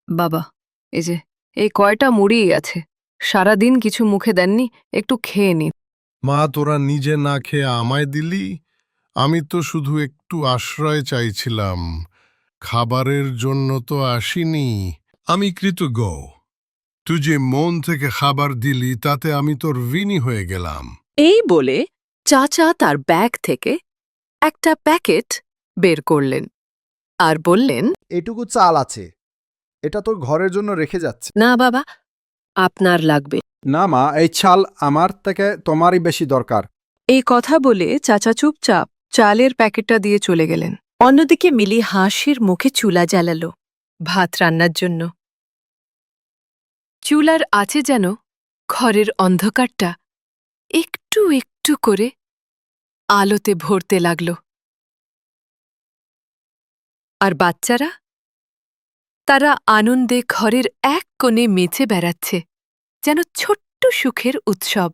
বাবা, এই যে এই কয়টা মুড়িই আছে, সারাদিন কিছু মুখে দেননি, একটু খেয়ে নিন। মা, তোরা নিজে না খেয়ে আমায় দিলি? আমি তো শুধু একটু আশ্রয় চাইছিলাম, খাবারের জন্য তো আসিনি। আমি কৃতজ্ঞ। তুই যে মন থেকে খাবার দিলি তাতে আমি তোর ঋণী হয়ে গেলাম। এই বলে চাচা তার ব্যাগ থেকে একটা প্যাকেট বের করলেন আর বললেন, এটুকু চাল আছে, এটা তোর ঘরের জন্য রেখে যাচ্ছে। না বাবা, আপনার লাগবে। না মা, এই চাল আমার থেকে তোমারই বেশি দরকার। এই কথা বলে চাচা চুপচাপ চালের প্যাকেটটা দিয়ে চলে গেলেন। অন্যদিকে মিলি হাসির মুখে চুলা জ্বালালো ভাত রান্নার জন্য। চুলার আছে যেন ঘরের অন্ধকারটা একটু একটু করে আলোতে ভরতে লাগল। আর বাচ্চারা, তারা আনন্দে ঘরের এক কোণে মেচে বেড়াচ্ছে, যেন ছোট্ট সুখের উৎসব।